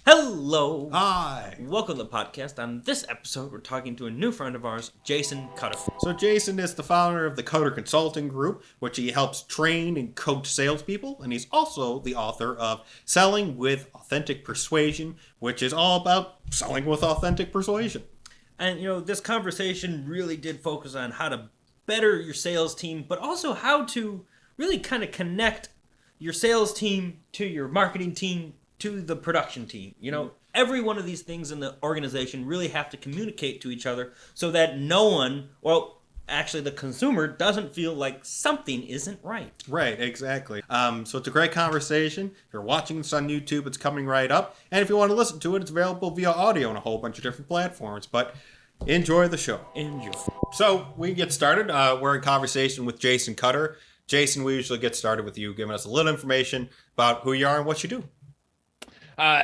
Hello! Hi! Welcome to the podcast. On this episode, we're talking to a new friend of ours, Jason Cutter. So Jason is the founder of the Coder Consulting Group, which he helps train and coach salespeople, and he's also the author of Selling with Authentic Persuasion, which is all about selling with authentic persuasion. And, this conversation really did focus on how to better your sales team, but also how to really kind of connect your sales team to your marketing team to the production team. Every one of these things in the organization really have to communicate to each other so that no one, actually the consumer, doesn't feel like something isn't right. Right, exactly. So it's a great conversation. If you're watching this on YouTube, it's coming right up. And if you want to listen to it, it's available via audio on a whole bunch of different platforms. But enjoy the show. Enjoy. So we get started. We're in conversation with Jason Cutter. Jason, we usually get started with you giving us a little information about who you are and what you do.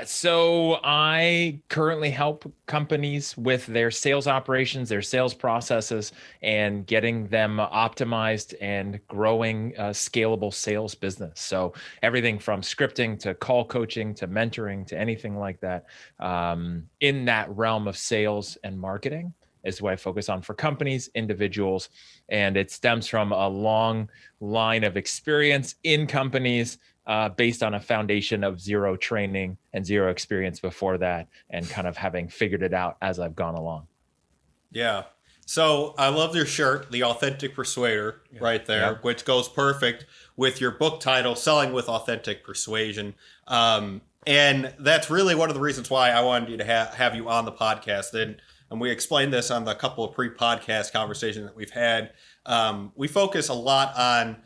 So I currently help companies with their sales operations, their sales processes, and getting them optimized and growing a scalable sales business. So everything from scripting to call coaching to mentoring to anything like that in that realm of sales and marketing is what I focus on for companies, individuals, and it stems from a long line of experience in companies based on a foundation of zero training and zero experience before that, and kind of having figured it out as I've gone along. Yeah. So I love your shirt, The Authentic Persuader, right there, which goes perfect with your book title, Selling with Authentic Persuasion. And that's really one of the reasons why I wanted you to have you on the podcast. And we explained this on the couple of pre-podcast conversations that we've had. We focus a lot on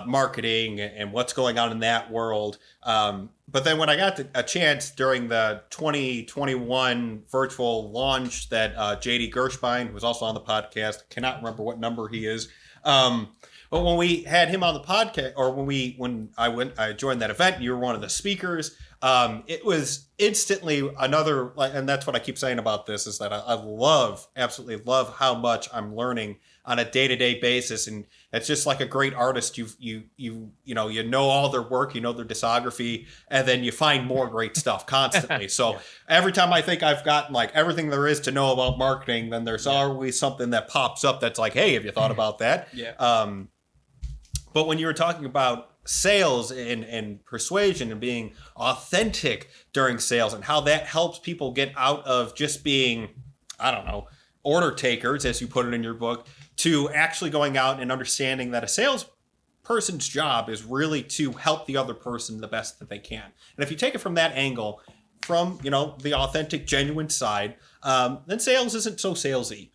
marketing and what's going on in that world. But then when I got a chance during the 2021 virtual launch that JD Gershbein, who was also on the podcast, cannot remember what number he is. But when we had him on the podcast, or when I joined that event, you were one of the speakers. It was instantly another, and that's what I keep saying about this, is that I absolutely love how much I'm learning on a day-to-day basis. And it's just like a great artist. You know all their work, you know their discography, and then you find more great stuff constantly. So every time I think I've gotten like everything there is to know about marketing, then there's always something that pops up that's like, hey, have you thought about that? But when you were talking about sales and persuasion and being authentic during sales and how that helps people get out of just being, I don't know, order takers, as you put it in your book, to actually going out and understanding that a salesperson's job is really to help the other person the best that they can. And if you take it from that angle, from, the authentic, genuine side, then sales isn't so salesy.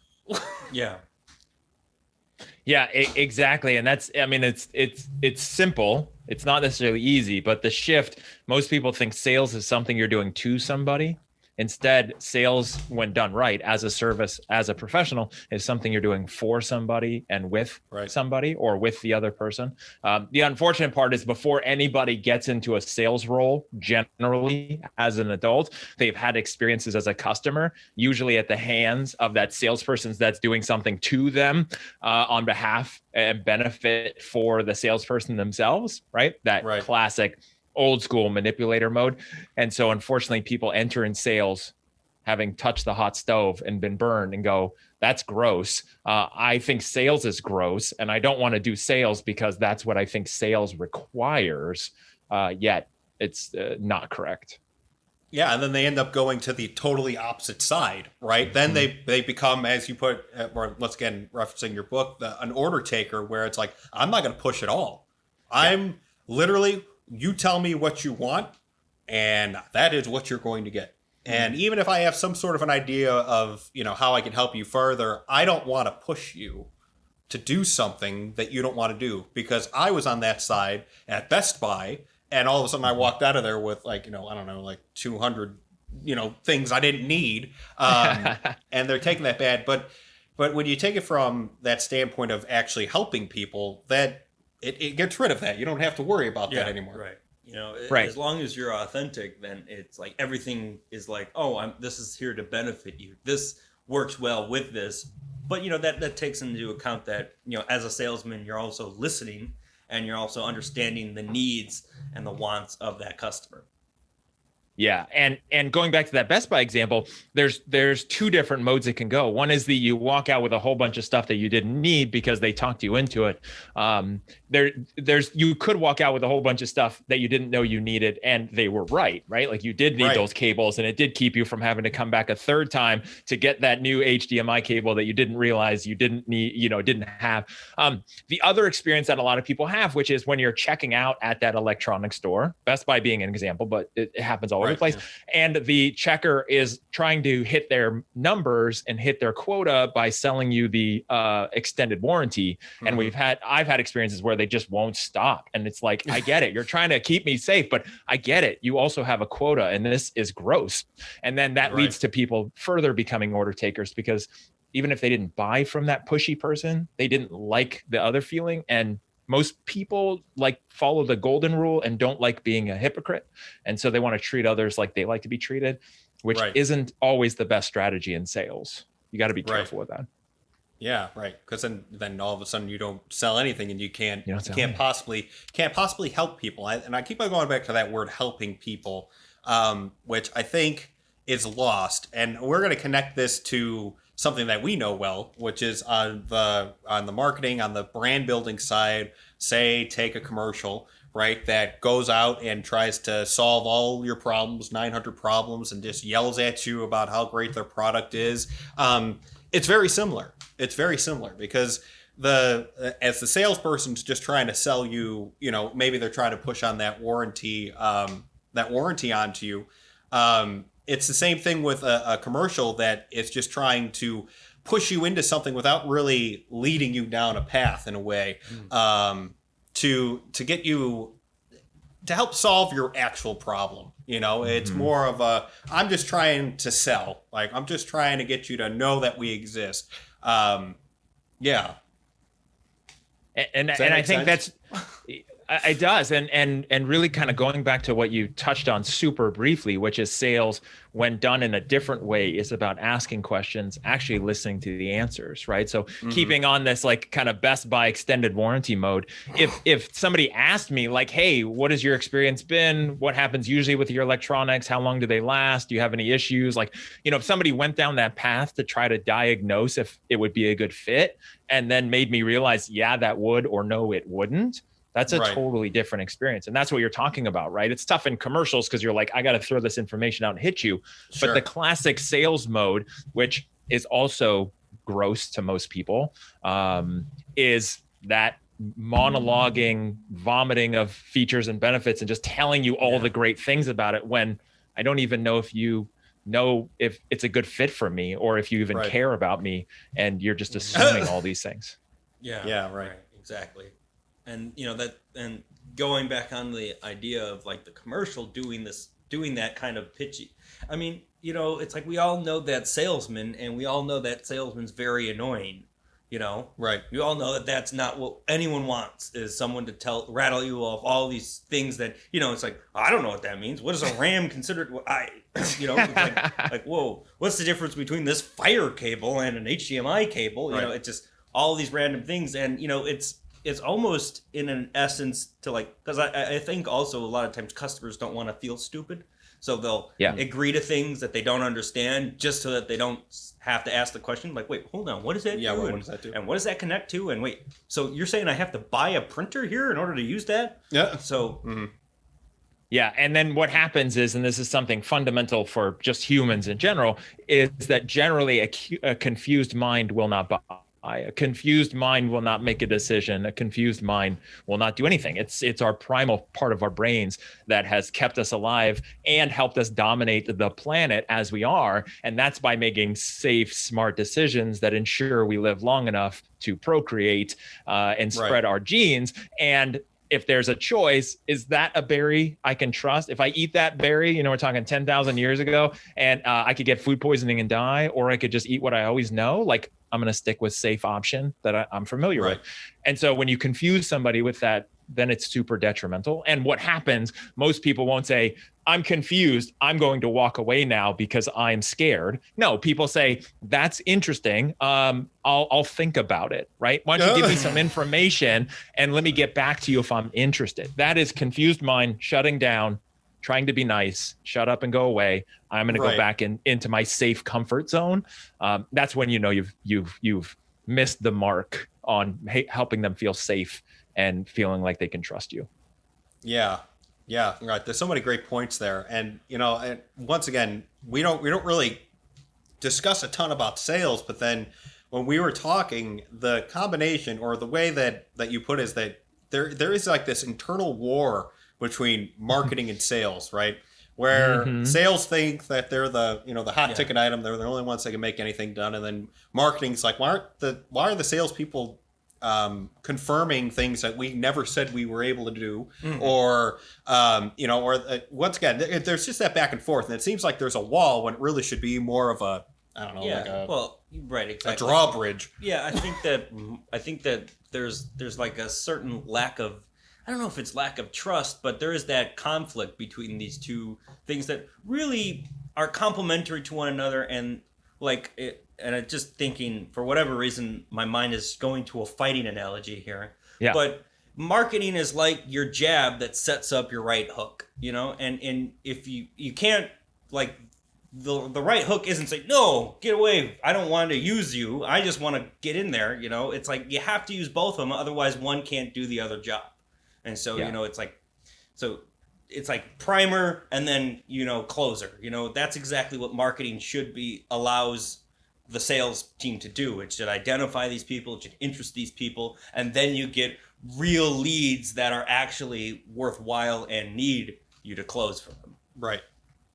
Yeah, exactly. And it's simple. It's not necessarily easy, but the shift, most people think sales is something you're doing to somebody. Instead, sales, when done right, as a service, as a professional, is something you're doing for somebody and with somebody or with the other person. The unfortunate part is before anybody gets into a sales role, generally as an adult, they've had experiences as a customer, usually at the hands of that salesperson that's doing something to them on behalf and benefit for the salesperson themselves, right? That classic old school manipulator mode. And so unfortunately people enter in sales having touched the hot stove and been burned and go, that's gross. I think sales is gross and I don't want to do sales because that's what I think sales requires. Yet it's not correct. Yeah, and then they end up going to the totally opposite side, right? Then they become, as you put, or once again, referencing your book, an order taker, where it's like, I'm not going to push at all. I'm literally, you tell me what you want, and that is what you're going to get. And even if I have some sort of an idea of, how I can help you further, I don't want to push you to do something that you don't want to do, because I was on that side at Best Buy, and all of a sudden I walked out of there with like, I don't know, like 200, things I didn't need. And they're taking that bad. But when you take it from that standpoint of actually helping people, that it gets rid of that. You don't have to worry about that anymore. Right. As long as you're authentic, then it's like everything is like, this is here to benefit you. This works well with this. But, that takes into account that, as a salesman, you're also listening and you're also understanding the needs and the wants of that customer. Yeah, and going back to that Best Buy example, there's two different modes it can go. One is you walk out with a whole bunch of stuff that you didn't need because they talked you into it. You could walk out with a whole bunch of stuff that you didn't know you needed, and they were right? Like you did need those cables, and it did keep you from having to come back a third time to get that new HDMI cable that you didn't realize you didn't need, didn't have. The other experience that a lot of people have, which is when you're checking out at that electronics store, Best Buy being an example, but it happens all over the place. Yeah. And the checker is trying to hit their numbers and hit their quota by selling you the extended warranty. Mm-hmm. And I've had experiences where they just won't stop. And it's like, I get it. You're trying to keep me safe, but I get it. You also have a quota, and this is gross. And then that leads to people further becoming order takers, because even if they didn't buy from that pushy person, they didn't like the other feeling. And most people follow the golden rule and don't like being a hypocrite. And so they want to treat others like they like to be treated, which isn't always the best strategy in sales. You got to be careful with that. Yeah, right. Because then all of a sudden you don't sell anything, and you can't possibly help people. And I keep on going back to that word, helping people, which I think is lost. And we're going to connect this to something that we know well, which is on the marketing, on the brand building side. Say, take a commercial, right, that goes out and tries to solve all your problems, 900 problems, and just yells at you about how great their product is. It's very similar. It's very similar because as the salesperson's just trying to sell you, maybe they're trying to push on that warranty onto you. It's the same thing with a commercial that is just trying to push you into something without really leading you down a path in a way, to get you to help solve your actual problem. It's more of I'm just trying to sell. I'm just trying to get you to know that we exist. Yeah. And I think that's it does. And really kind of going back to what you touched on super briefly, which is sales when done in a different way is about asking questions, actually listening to the answers, right? So keeping on this kind of Best Buy extended warranty mode, if somebody asked me hey, what has your experience been? What happens usually with your electronics? How long do they last? Do you have any issues? If somebody went down that path to try to diagnose if it would be a good fit and then made me realize, yeah, that would, or no, it wouldn't. That's a totally different experience. And that's what you're talking about, right? It's tough in commercials because you're I got to throw this information out and hit you. Sure. But the classic sales mode, which is also gross to most people, is that monologuing, vomiting of features and benefits and just telling you all the great things about it when I don't even know if you know if it's a good fit for me or if you even care about me. And you're just assuming all these things. Yeah, right. Exactly. And and going back on the idea of the commercial doing that kind of pitchy. I mean, it's we all know that salesman, and we all know that salesman's very annoying. Right. We all know that that's not what anyone wants, is someone to rattle you off all these things that it's I don't know what that means. What is a RAM considered? It's whoa, what's the difference between this fire cable and an HDMI cable? It's just all these random things, and it's almost in an essence to because I think also a lot of times customers don't want to feel stupid. So they'll agree to things that they don't understand just so that they don't have to ask the question wait, hold on, what does that do? What does that do? And what does that connect to? And wait, so you're saying I have to buy a printer here in order to use that? Yeah. So... Mm-hmm. Yeah. And then what happens is, and this is something fundamental for just humans in general, is that generally a confused mind will not buy. A confused mind will not make a decision. A confused mind will not do anything. It's our primal part of our brains that has kept us alive and helped us dominate the planet as we are. And that's by making safe, smart decisions that ensure we live long enough to procreate and spread our genes. And if there's a choice, is that a berry I can trust? If I eat that berry, we're talking 10,000 years ago, and I could get food poisoning and die, or I could just eat what I always know. I'm going to stick with safe option that I'm familiar with. And so when you confuse somebody with that, then it's super detrimental. And what happens, most people won't say, I'm confused, I'm going to walk away now because I'm scared. No, people say, that's interesting. I'll think about it, right? Why don't you give me some information and let me get back to you if I'm interested. That is confused mind shutting down, trying to be nice, shut up and go away. I'm going to go back into my safe comfort zone. That's when you've missed the mark on helping them feel safe and feeling like they can trust you. Yeah, right. There's so many great points there, and and once again, we don't really discuss a ton about sales, but then when we were talking, the combination or the way that you put is that there is like this internal war between marketing and sales, right? Where sales think that they're the the hot ticket item, they're the only ones that can make anything done, and then marketing's like, why are the salespeople confirming things that we never said we were able to do, or once again, there's just that back and forth, and it seems like there's a wall when it really should be more of a, I don't know, exactly, a drawbridge. Yeah, I think that there's like a certain lack of, I don't know if it's lack of trust, but there is that conflict between these two things that really are complementary to one another, and I'm just thinking, for whatever reason, my mind is going to a fighting analogy here. Yeah. But marketing is like your jab that sets up your right hook, and if you can't, like, the right hook isn't saying, no, get away, I don't want to use you, I just want to get in there, it's like you have to use both of them, otherwise one can't do the other job. And so, it's like primer and then, closer. That's exactly what marketing allows the sales team to do. It should identify these people, it should interest these people, and then you get real leads that are actually worthwhile and need you to close for them. Right.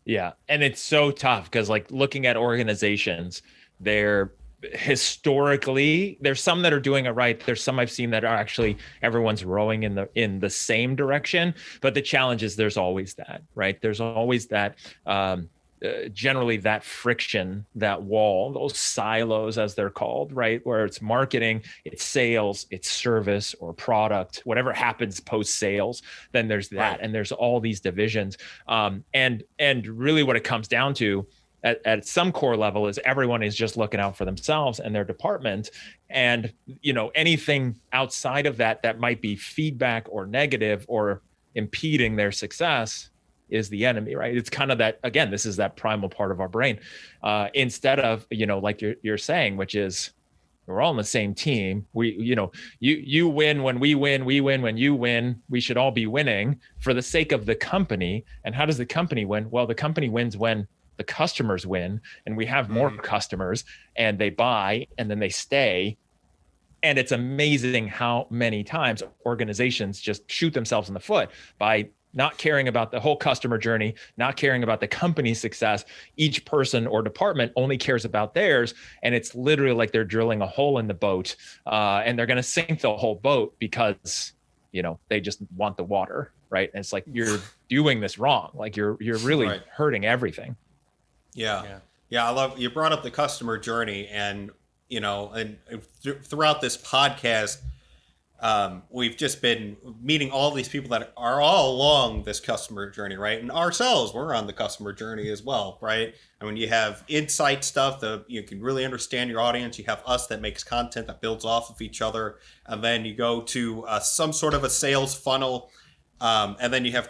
Yeah. And it's so tough because, like, looking at organizations, they're historically, there's some that are doing it right. There's some I've seen that are actually, everyone's rowing in the same direction. But the challenge is there's always that, right? There's always that, generally that friction, that wall, those silos as they're called, right? Where it's marketing, it's sales, it's service or product, whatever happens post sales, then there's that. Right. And there's all these divisions. And really what it comes down to at some core level is everyone is just looking out for themselves and their department. And, anything outside of that might be feedback or negative or impeding their success is the enemy, right? It's kind of that, again, this is that primal part of our brain. Instead of, like you're saying, which is we're all on the same team. You win when we win when you win. We should all be winning for the sake of the company. And how does the company win? Well, the company wins when the customers win and we have more customers and they buy and then they stay. And it's amazing how many times organizations just shoot themselves in the foot by not caring about the whole customer journey, not caring about the company's success. Each person or department only cares about theirs. And it's literally like they're drilling a hole in the boat and they're going to sink the whole boat because, they just want the water, right? And it's like, you're doing this wrong. Like you're really hurting everything. Yeah. I love, you brought up the customer journey, and throughout this podcast, we've just been meeting all these people that are all along this customer journey, right? And ourselves, we're on the customer journey as well, right? I mean, you have insight stuff that you can really understand your audience. You have us that makes content that builds off of each other, and then you go to some sort of a sales funnel, and then you have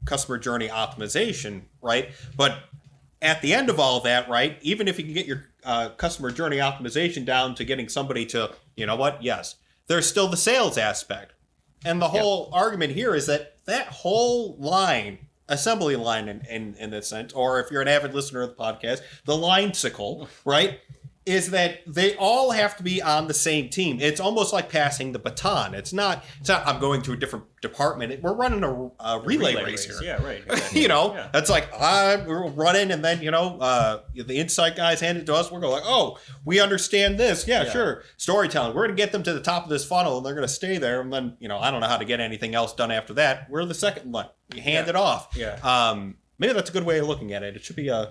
customer journey optimization, right? But at the end of all that, right, even if you can get your customer journey optimization down to getting somebody to, yes, there's still the sales aspect. And the whole argument here is that whole line, assembly line in this sense, or if you're an avid listener of the podcast, the line-sicle, right, is that they all have to be on the same team. It's almost like passing the baton. It's not I'm going to a different department. We're running a relay race here. Yeah, right. Exactly. That's like we're running, and then the insight guys hand it to us. We're going like, oh, we understand this. Yeah, sure. Storytelling. We're going to get them to the top of this funnel, and they're going to stay there. And then I don't know how to get anything else done after that. We're the second one. You hand it off. Yeah. Maybe that's a good way of looking at it. It should be a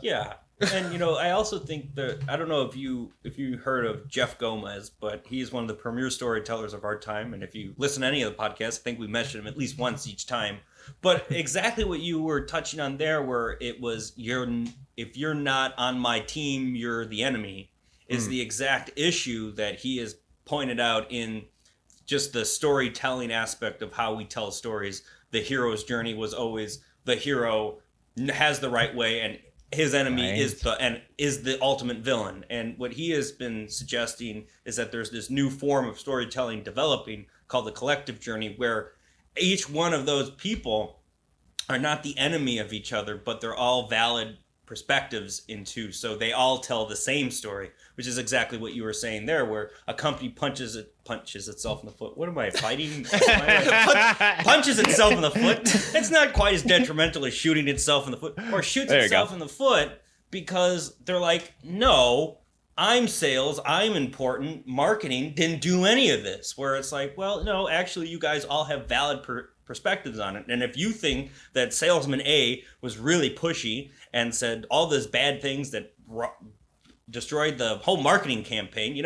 And I also think that, I don't know if you heard of Jeff Gomez, but he's one of the premier storytellers of our time. And if you listen to any of the podcasts, I think we mentioned him at least once each time. But exactly what you were touching on there, where it was if you're not on my team, you're the enemy, is the exact issue that he has pointed out in just the storytelling aspect of how we tell stories. The hero's journey was always the hero has the right way and his enemy Right. is the ultimate villain. And what he has been suggesting is that there's this new form of storytelling developing called the collective journey, where each one of those people are not the enemy of each other, but they're all valid perspectives into, so they all tell the same story, which is exactly what you were saying there, where a company punches itself in the foot. What am I fighting? Punches itself in the foot. It's not quite as detrimental as shooting itself in the foot, or shoots itself in the foot, because they're like, no, I'm sales, I'm important, marketing didn't do any of this. Where it's like, well, no, actually, you guys all have valid perspectives on it. And if you think that salesman A was really pushy and said all those bad things that destroyed the whole marketing campaign,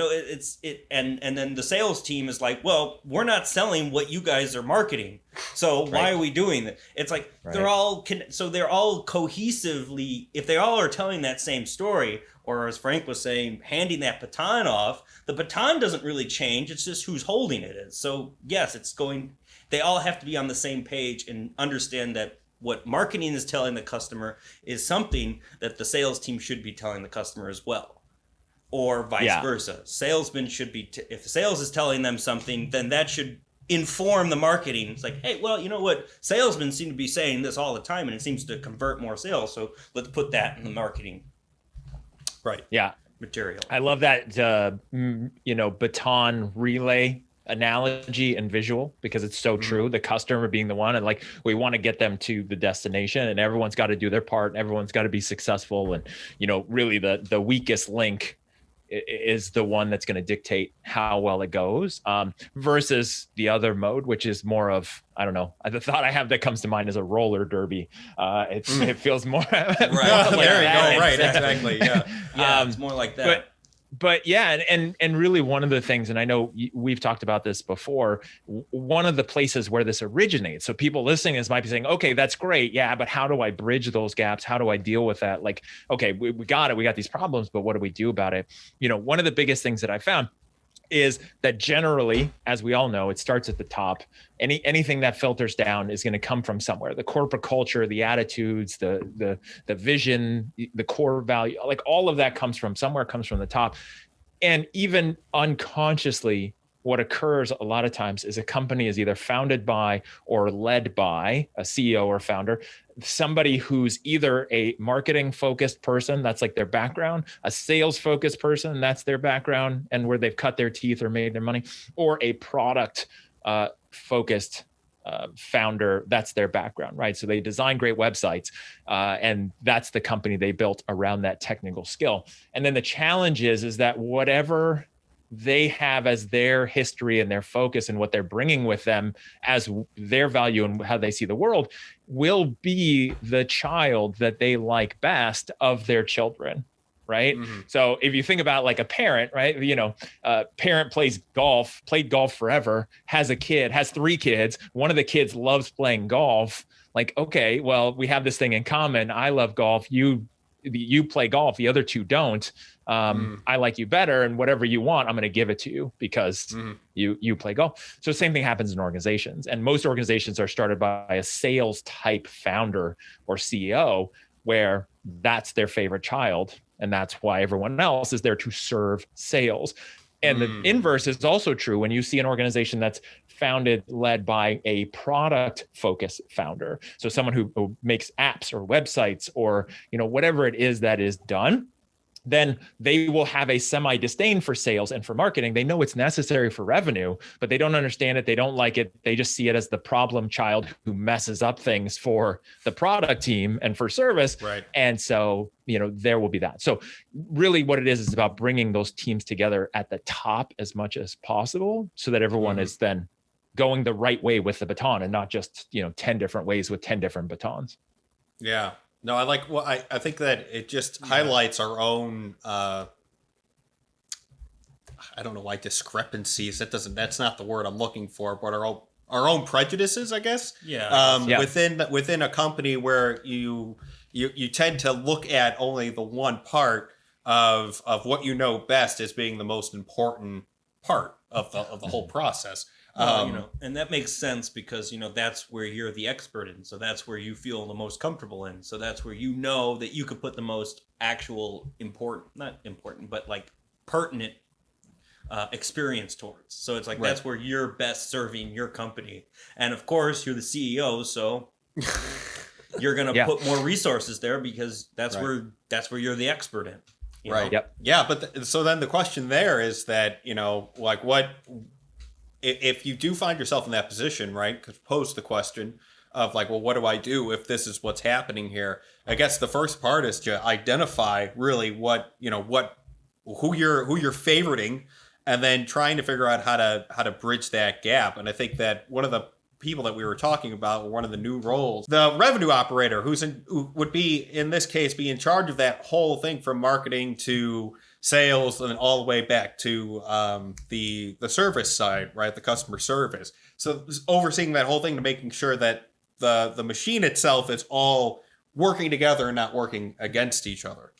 and then the sales team is like, well, we're not selling what you guys are marketing, so why are we doing that? It's like they're all cohesively, if they all are telling that same story, or as Frank was saying, handing that baton off, the baton doesn't really change, it's just who's holding it is. So yes, they all have to be on the same page and understand that what marketing is telling the customer is something that the sales team should be telling the customer as well, or vice versa. Salesmen should be, if the sales is telling them something, then that should inform the marketing. It's like, hey, well, you know what? Salesmen seem to be saying this all the time, and it seems to convert more sales. So let's put that in the marketing. Material. I love that, baton relay analogy and visual, because it's so true. The customer being the one, and like, we want to get them to the destination, and everyone's got to do their part, and everyone's got to be successful. And, really the weakest link is the one that's going to dictate how well it goes, versus the other mode, which is more of, I don't know, the thought I have that comes to mind is a roller derby. It feels more right. more There like you that. go. Right. Exactly. Yeah. It's more like that. But yeah, and really one of the things, and I know we've talked about this before, one of the places where this originates, so people listening might be saying, okay, that's great, yeah, but how do I bridge those gaps? How do I deal with that? Like, okay, we got it, we got these problems, but what do we do about it? One of the biggest things that I found is that generally, as we all know, it starts at the top. Anything that filters down is going to come from somewhere. The corporate culture, the attitudes, the vision, the core value, like all of that comes from somewhere, comes from the top. And even unconsciously, what occurs a lot of times is a company is either founded by or led by a CEO or founder, somebody who's either a marketing focused person, that's like their background, a sales focused person, that's their background and where they've cut their teeth or made their money, or a product focused founder, that's their background, right? So they design great websites, and that's the company they built around that technical skill. And then the challenge is that whatever they have as their history and their focus and what they're bringing with them as their value and how they see the world will be the child that they like best of their children, right? Mm-hmm. So if you think about like a parent, right? Parent played golf forever, has a kid, has 3 kids. One of the kids loves playing golf. Like, okay, well, we have this thing in common. I love golf. You play golf. The other 2 don't. I like you better, and whatever you want, I'm going to give it to you because you play golf. So same thing happens in organizations, and most organizations are started by a sales type founder or CEO, where that's their favorite child, and that's why everyone else is there to serve sales. And the inverse is also true when you see an organization that's led by a product focused founder. So someone who makes apps or websites or, whatever it is that is done, then they will have a semi disdain for sales and for marketing. They know it's necessary for revenue, but they don't understand it. They don't like it. They just see it as the problem child who messes up things for the product team and for service. Right. And so, there will be that. So really what it is about bringing those teams together at the top as much as possible so that everyone is then going the right way with the baton and not just, 10 different ways with 10 different batons. Yeah. No, I think that it just highlights our own, I don't know why discrepancies. That's not the word I'm looking for, but our own prejudices, I guess. Yeah. Within a company where you tend to look at only the one part of what you know best as being the most important part of the whole process. Well, and that makes sense because, that's where you're the expert in. So that's where you feel the most comfortable in. So that's where you know that you could put the most actual not important, but like pertinent experience towards. So it's like, that's where you're best serving your company. And of course, you're the CEO. So you're going to put more resources there because that's where you're the expert in. Right. Yep. Yeah. But so then the question there is that, like what, if you do find yourself in that position, right? Because pose the question of like, well, what do I do if this is what's happening here? I guess the first part is to identify really what, who you're favoriting, and then trying to figure out how to bridge that gap. And I think that one of the people that we were talking about, one of the new roles, the revenue operator, who would be, in this case, be in charge of that whole thing from marketing to sales and all the way back to the service side, right? The customer service. So overseeing that whole thing to making sure that the machine itself is all working together and not working against each other.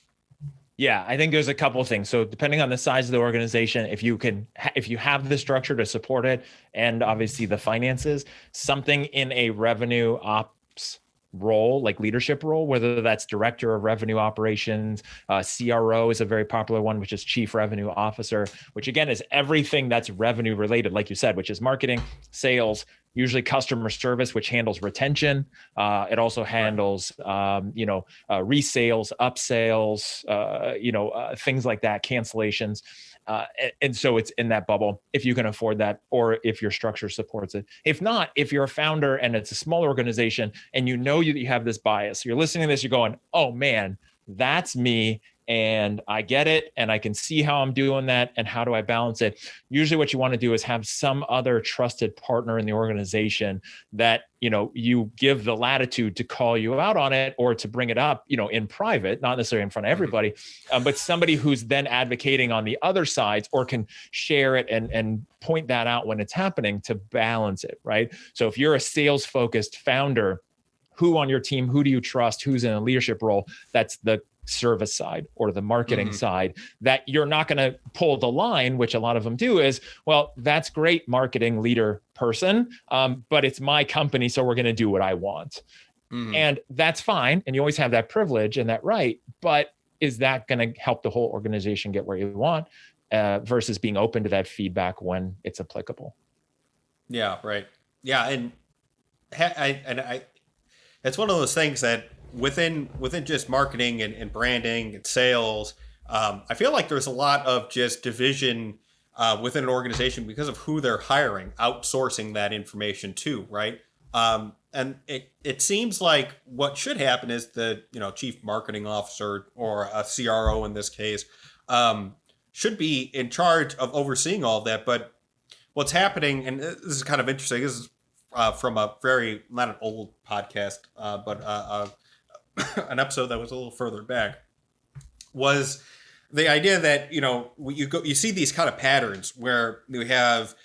Yeah, I think there's a couple of things. So depending on the size of the organization, if you have the structure to support it, and obviously the finances, something in a revenue ops role, like leadership role, whether that's director of revenue operations, CRO is a very popular one, which is chief revenue officer, which again is everything that's revenue related, like you said, which is marketing, sales, usually customer service, which handles retention. It also handles, resales, upsales, things like that, cancellations. And so it's in that bubble if you can afford that, or if your structure supports it. If not, if you're a founder and it's a small organization and you have this bias, you're listening to this, you're going, oh man, that's me. And I get it. And I can see how I'm doing that. And how do I balance it? Usually what you want to do is have some other trusted partner in the organization that, you give the latitude to call you out on it or to bring it up, in private, not necessarily in front of everybody, but somebody who's then advocating on the other sides or can share it and point that out when it's happening to balance it, right? So if you're a sales focused founder, who on your team, who do you trust, who's in a leadership role? That's the service side or the marketing side that you're not going to pull the line, which a lot of them do is, well, that's great marketing leader person, but it's my company, so we're going to do what I want. And that's fine. And you always have that privilege and that right. But is that going to help the whole organization get where you want versus being open to that feedback when it's applicable? Yeah, right. Yeah. And it's one of those things that within just marketing and branding and sales, I feel like there's a lot of just division within an organization because of who they're hiring, outsourcing that information to, right? And it seems like what should happen is the chief marketing officer or a CRO in this case should be in charge of overseeing all of that. But what's happening, and this is kind of interesting, this is from not an old podcast, but an episode that was a little further back, was the idea that you see these kind of patterns where you have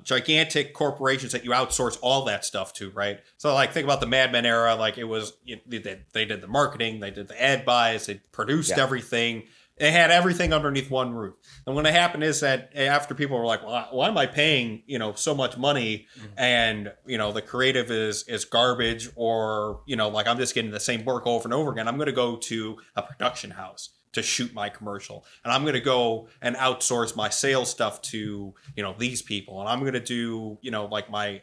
gigantic corporations that you outsource all that stuff to, right? So like think about the Mad Men era, like it was they did the marketing, they did the ad buys, they produced everything. They had everything underneath one roof. And what happened is that after people were like, well, why am I paying, so much money and, the creative is garbage or, like I'm just getting the same work over and over again. I'm going to go to a production house to shoot my commercial. And I'm going to go and outsource my sales stuff to, these people. And I'm going to do, like my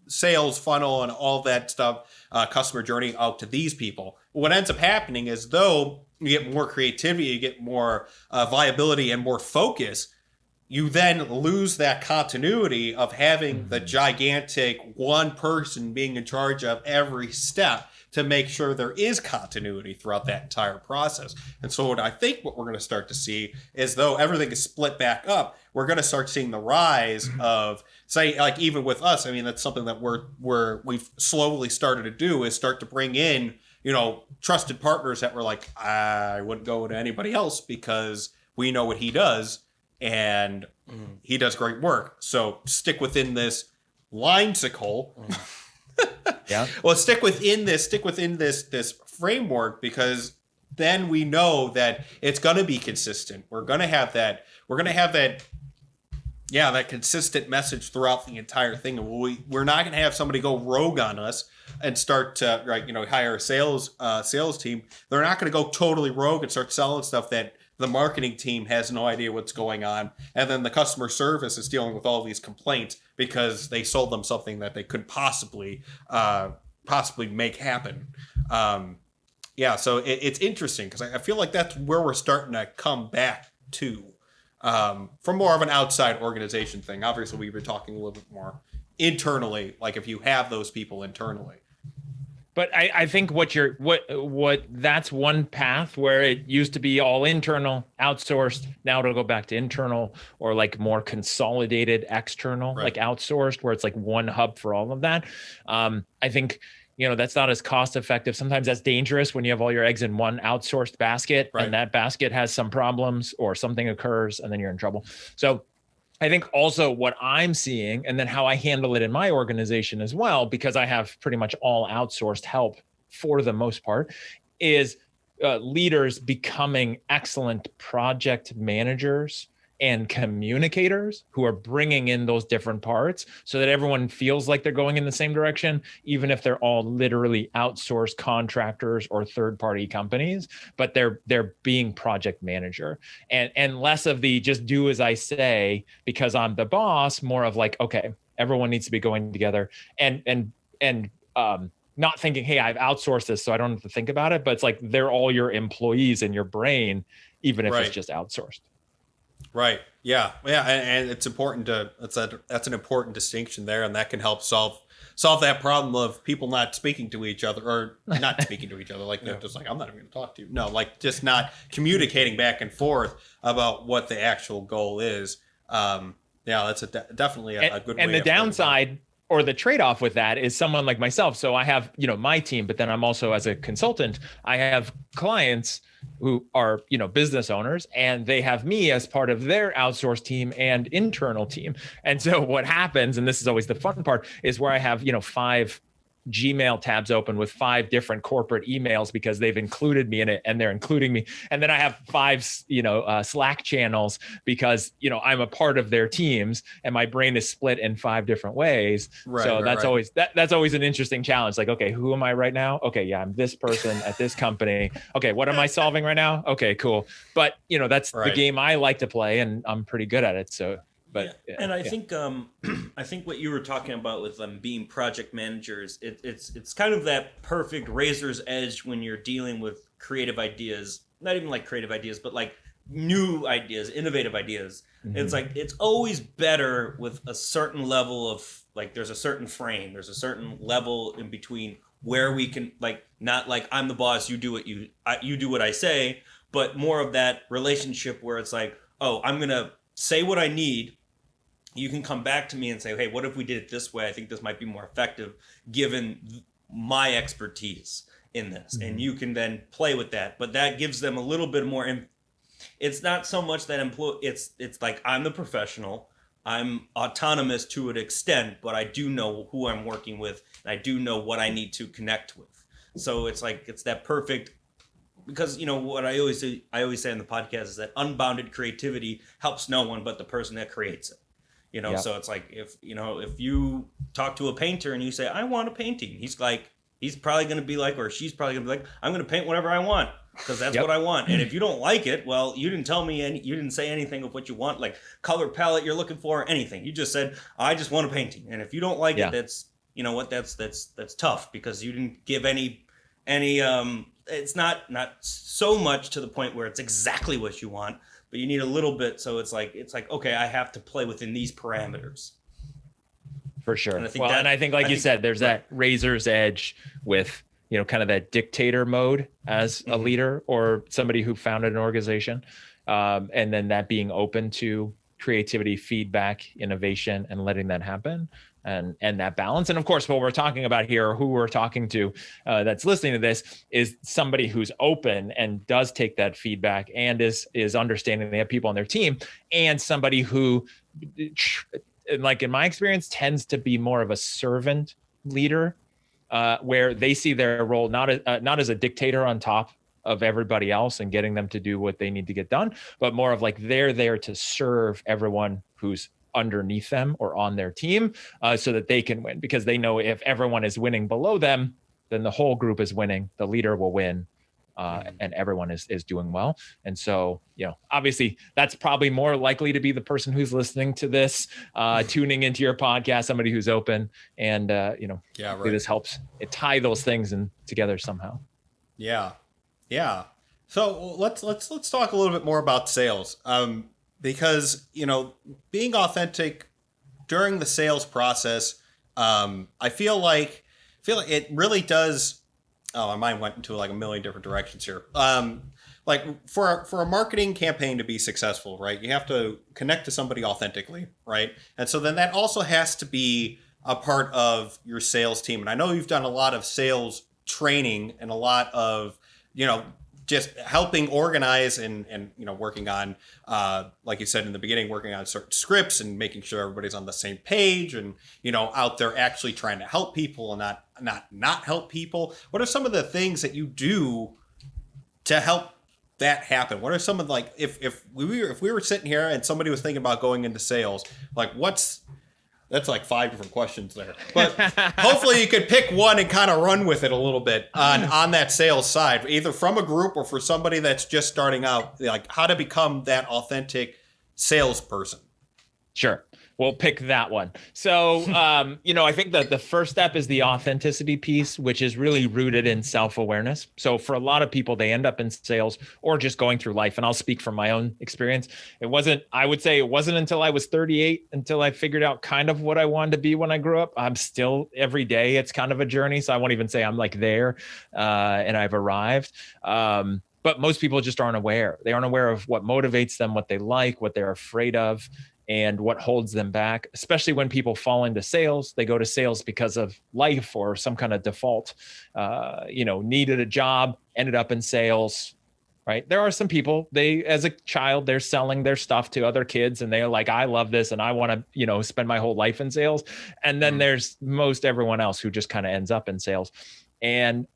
sales funnel and all that stuff, customer journey out to these people. What ends up happening is though you get more creativity, you get more viability and more focus, you then lose that continuity of having the gigantic one person being in charge of every step to make sure there is continuity throughout that entire process. And so what we're going to start to see is though everything is split back up, we're going to start seeing the rise of, say, like even with us, I mean, that's something that we've slowly started to do is start to bring in, trusted partners that were like, I wouldn't go to anybody else because we know what he does and he does great work. So stick within this limesicle. Yeah. Well, stick within this framework because then we know that it's going to be consistent. We're going to have that Yeah, that consistent message throughout the entire thing. And we're not going to have somebody go rogue on us and start to hire a sales team. They're not going to go totally rogue and start selling stuff that the marketing team has no idea what's going on, and then the customer service is dealing with all these complaints because they sold them something that they couldn't possibly make happen. So it's interesting because I feel like that's where we're starting to come back to. From more of an outside organization thing. Obviously, we've been talking a little bit more internally, like if you have those people internally. But I think what that's one path where it used to be all internal, outsourced. Now it'll go back to internal, or like more consolidated external, Right. like outsourced, where it's like one hub for all of that. I think, that's not as cost effective. Sometimes that's dangerous when you have all your eggs in one outsourced basket, Right. and that basket has some problems or something occurs, and then you're in trouble. So I think also what I'm seeing, and then how I handle it in my organization as well, because I have pretty much all outsourced help for the most part, is leaders becoming excellent project managers and communicators who are bringing in those different parts so that everyone feels like they're going in the same direction, even if they're all literally outsourced contractors or third-party companies, but they're being project manager, and less of the just do as I say because I'm the boss, more of like, okay, everyone needs to be going together and not thinking, hey, I've outsourced this so I don't have to think about it, but it's like they're all your employees in your brain, even if Right. it's just outsourced. Right. Yeah. Yeah. And it's important that's an important distinction there. And that can help solve that problem of people not speaking to each other, or not speaking to each other. Like they're just like, I'm not even going to talk to you. No, like just not communicating back and forth about what the actual goal is. That's definitely a good way. And the downside or the trade-off with that is someone like myself. So I have, my team, but then I'm also, as a consultant, I have clients who are, business owners, and they have me as part of their outsourced team and internal team. And so what happens, and this is always the fun part, is where I have, 5 Gmail tabs open with 5 different corporate emails because they've included me in it and they're including me. And then I have 5, Slack channels because, I'm a part of their teams and my brain is split in 5 different ways. Right, so right, that's right. always, that's always an interesting challenge. Like, okay, who am I right now? Okay. Yeah. I'm this person at this company. Okay. What am I solving right now? Okay, cool. But that's the Right. game I like to play, and I'm pretty good at it. So, but and I think I think what you were talking about with them being project managers, it's kind of that perfect razor's edge when you're dealing with creative ideas. Not even like creative ideas, but like new ideas, innovative ideas. Mhm. It's like it's always better with a certain level of like there's a certain frame, there's a certain level in between where we can like not like I'm the boss, you do what you do what I say, but more of that relationship where it's like, oh, I'm gonna say what I need. You can come back to me and say, hey, what if we did it this way? I think this might be more effective given my expertise in this. Mm-hmm. And you can then play with that. But that gives them a little bit more. It's not so much that it's like I'm the professional. I'm autonomous to an extent, but I do know who I'm working with. And I do know what I need to connect with. So it's like it's that perfect. Because what I always say in the podcast is that unbounded creativity helps no one but the person that creates it. Yep. So it's like if you talk to a painter and you say, I want a painting, he's probably going to be like, or she's probably going to be like, I'm going to paint whatever I want because that's Yep. what I want. And if you don't like it, well, you didn't tell me you didn't say anything of what you want, like color palette you're looking for, or anything. You just said, I just want a painting. And if you don't like it, that's, that's tough because you didn't give any, it's not so much to the point where it's exactly what you want, but you need a little bit. So it's like, okay, I have to play within these parameters. For sure. And I think And I think, like you said, there's that razor's edge with, kind of that dictator mode as a leader or somebody who founded an organization. And then that being open to creativity, feedback, innovation, and letting that happen. And that balance. And of course, what we're talking about here, or who we're talking to that's listening to this, is somebody who's open and does take that feedback and is understanding they have people on their team, and somebody who, like in my experience, tends to be more of a servant leader, where they see their role not as a dictator on top of everybody else and getting them to do what they need to get done, but more of like they're there to serve everyone who's underneath them or on their team, so that they can win, because they know if everyone is winning below them, then the whole group is winning, the leader will win, and everyone is doing well. And so, obviously that's probably more likely to be the person who's listening to this, tuning into your podcast, somebody who's open, and this helps it tie those things in together somehow. Yeah. So let's talk a little bit more about sales, because being authentic during the sales process, I feel like it really does. Oh, my mind went into like a million different directions here. Like for a marketing campaign to be successful, right? You have to connect to somebody authentically, right? And so then that also has to be a part of your sales team. And I know you've done a lot of sales training and a lot of, just helping organize and working on, like you said in the beginning, working on certain scripts and making sure everybody's on the same page and, out there actually trying to help people and not help people. What are some of the things that you do to help that happen? What are some of if we were sitting here and somebody was thinking about going into sales, like that's like 5 different questions there. But hopefully you could pick one and kind of run with it a little bit on that sales side, either from a group or for somebody that's just starting out, like how to become that authentic salesperson. Sure. We'll pick that one. So, I think that the first step is the authenticity piece, which is really rooted in self-awareness. So for a lot of people, they end up in sales or just going through life. And I'll speak from my own experience. I would say it wasn't until I was 38 until I figured out kind of what I wanted to be when I grew up. I'm still every day. It's kind of a journey. So I won't even say I'm like there and I've arrived. But most people just aren't aware. They aren't aware of what motivates them, what they like, what they're afraid of, and what holds them back, especially when people fall into sales. They go to sales because of life or some kind of default, needed a job, ended up in sales, right? There are some people, as a child, they're selling their stuff to other kids and they're like, I love this and I want to, spend my whole life in sales. And then there's most everyone else who just kind of ends up in sales. And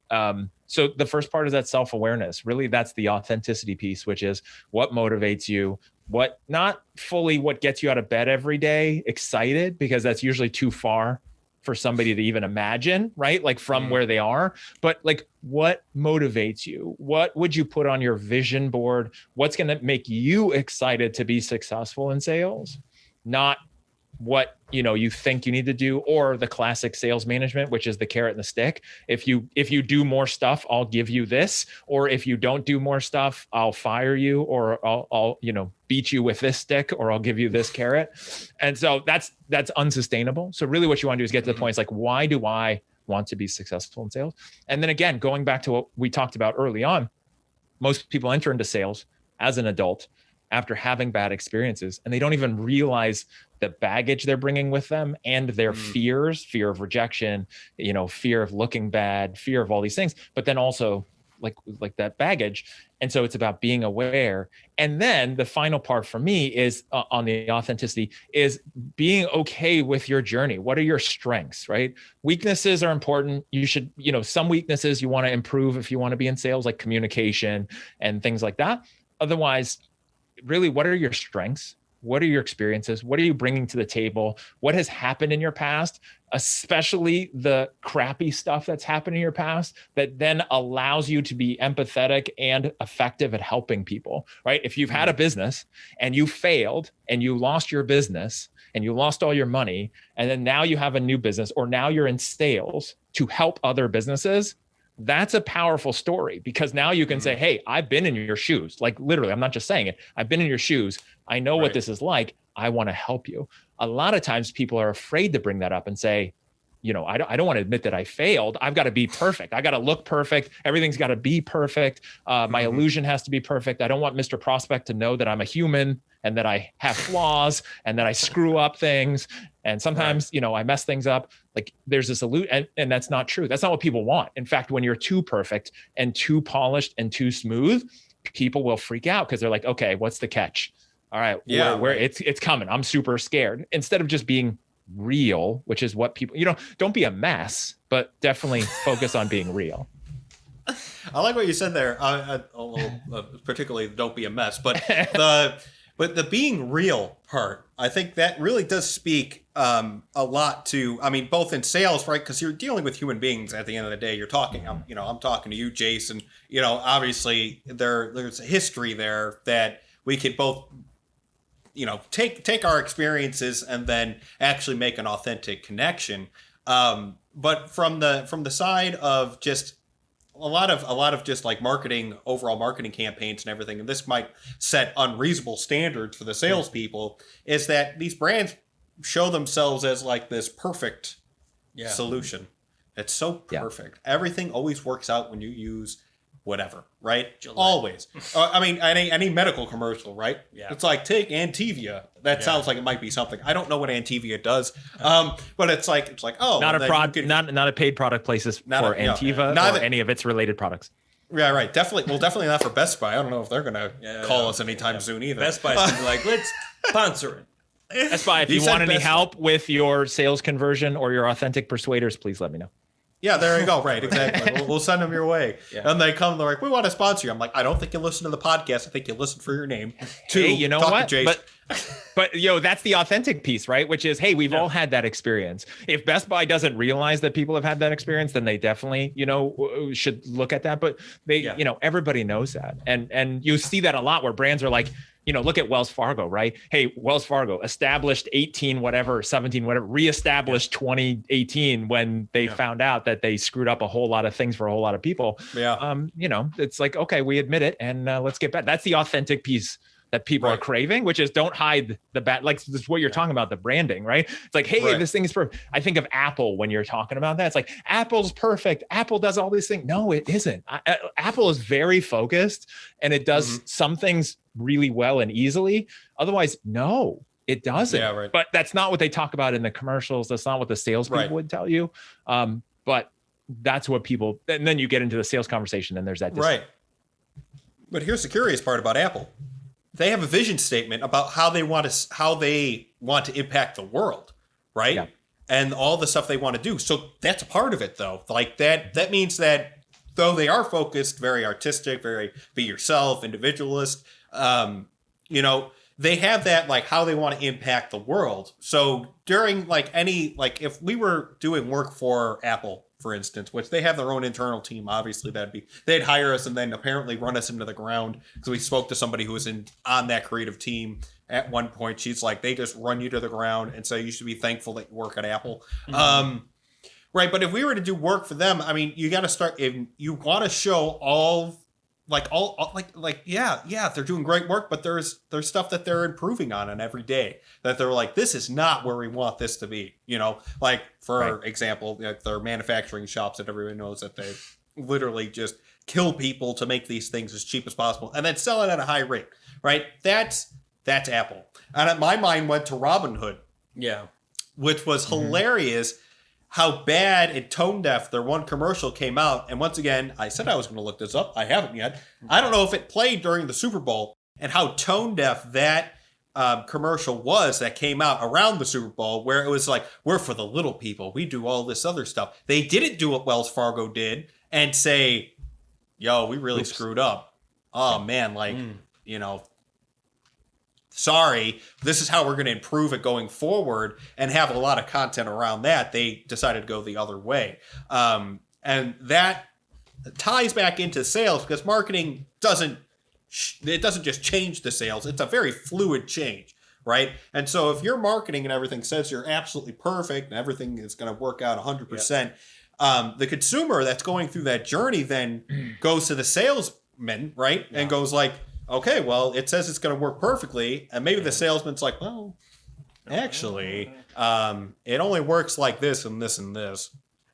so the first part is that self-awareness. Really, that's the authenticity piece, which is what motivates you, what not fully what gets you out of bed every day, excited, because that's usually too far for somebody to even imagine, right? Like from where they are, but like what motivates you? What would you put on your vision board? What's going to make you excited to be successful in sales? Not what you think you need to do, or the classic sales management, which is the carrot and the stick. If you do more stuff, I'll give you this, or if you don't do more stuff, I'll fire you, or I'll beat you with this stick, or I'll give you this carrot. And so that's unsustainable. So really what you want to do is get to the point, it's like, why do I want to be successful in sales? And then again, going back to what we talked about early on, most people enter into sales as an adult after having bad experiences, and they don't even realize the baggage they're bringing with them and their fears, fear of rejection, fear of looking bad, fear of all these things, but then also like that baggage. And so it's about being aware. And then the final part for me is on the authenticity is being okay with your journey. What are your strengths, right? Weaknesses are important. You should, some weaknesses you want to improve if you want to be in sales, like communication and things like that. Otherwise, really, what are your strengths? What are your experiences? What are you bringing to the table? What has happened in your past, especially the crappy stuff that's happened in your past that then allows you to be empathetic and effective at helping people, right? If you've had a business and you failed and you lost your business and you lost all your money, and then now you have a new business, or now you're in sales to help other businesses, that's a powerful story, because now you can say, hey, I've been in your shoes. Like literally, I'm not just saying it. I've been in your shoes. I know what this is like. I want to help you. A lot of times people are afraid to bring that up and say, I don't want to admit that I failed. I've got to be perfect. I got to look perfect. Everything's got to be perfect. My illusion has to be perfect. I don't want Mr. Prospect to know that I'm a human and that I have flaws and that I screw up things. And sometimes, I mess things up. Like there's this illusion, and that's not true. That's not what people want. In fact, when you're too perfect and too polished and too smooth, people will freak out because they're like, okay, what's the catch? All right, where it's coming. I'm super scared. Instead of just being real, which is what people, don't be a mess, but definitely focus on being real. I like what you said there. Particularly don't be a mess, but But the being real part, I think that really does speak a lot to, I mean, both in sales, right? Because you're dealing with human beings at the end of the day. You're talking, I'm talking to you, Jason. Obviously there's a history there that we could both, take our experiences and then actually make an authentic connection. But from the side of just a lot of just like overall marketing campaigns and everything, and this might set unreasonable standards for the salespeople, is that these brands show themselves as like this perfect solution. It's so perfect. Everything always works out when you use whatever, right? Gillette. Always. I mean, any medical commercial, right? Yeah. It's like, take Antivia. That sounds like it might be something. I don't know what Antivia does, but it's like oh, not a paid product places for Antiva or any of its related products. Yeah, right. Definitely not for Best Buy. I don't know if they're gonna call us anytime soon either. Best Buy's gonna be like, let's sponsor it. Best Buy, if you want any help with your sales conversion or your authentic persuaders, please let me know. Yeah, there you go. Right, exactly. We'll send them your way. Yeah. And they come, they're like, we want to sponsor you. I'm like, I don't think you listen to the podcast. I think you listen for your name. Hey, you know what? But that's the authentic piece, right? Which is, hey, we've all had that experience. If Best Buy doesn't realize that people have had that experience, then they definitely, should look at that. But they, everybody knows that. And you see that a lot where brands are like, look at Wells Fargo, right? Hey, Wells Fargo established 17 whatever, reestablished 2018 when they found out that they screwed up a whole lot of things for a whole lot of people. Yeah. It's like, okay, we admit it and let's get back. That's the authentic piece that people are craving, which is don't hide the bad, like this is what you're talking about, the branding, right? It's like, hey, this thing is perfect. I think of Apple when you're talking about that. It's like, Apple's perfect. Apple does all these things. No, it isn't. Apple is very focused and it does some things really well and easily. Otherwise, no, it doesn't. Yeah, right. But that's not what they talk about in the commercials. That's not what the salespeople would tell you. But that's what people, and then you get into the sales conversation and there's that. Right. But here's the curious part about Apple. They have a vision statement about how they want to impact the world, right? Yeah. And all the stuff they want to do. So that's a part of it, though. Like that means that though they are focused, very artistic, very be yourself, individualist, they have that like how they want to impact the world. So during if we were doing work for Apple, for instance, which they have their own internal team, obviously they'd hire us and then apparently run us into the ground because we spoke to somebody who was on that creative team at one point. She's like, they just run you to the ground and say you should be thankful that you work at Apple. Right. But if we were to do work for them, I mean, you got to start, if you want to show they're doing great work, but there's stuff that they're improving on every day that they're like, this is not where we want this to be. Like for example, like their manufacturing shops that everyone knows that they literally just kill people to make these things as cheap as possible and then sell it at a high rate. Right. That's Apple. And my mind went to Robinhood. Yeah. Which was hilarious. How bad and tone deaf their one commercial came out. And once again, I said I was going to look this up. I haven't yet. I don't know if it played during the Super Bowl and how tone deaf that commercial was that came out around the Super Bowl, where it was like, we're for the little people. We do all this other stuff. They didn't do what Wells Fargo did and say, yo, we really screwed up. Oh, man, sorry, this is how we're going to improve it going forward and have a lot of content around that. They decided to go the other way. And that ties back into sales because marketing doesn't just change the sales. It's a very fluid change, right? And so if your marketing and everything says you're absolutely perfect and everything is going to work out 100%, the consumer that's going through that journey then goes to the salesman, right? Yeah. And goes like, okay, well, it says it's going to work perfectly. And maybe the salesman's like, well, actually, it only works like this and this and this.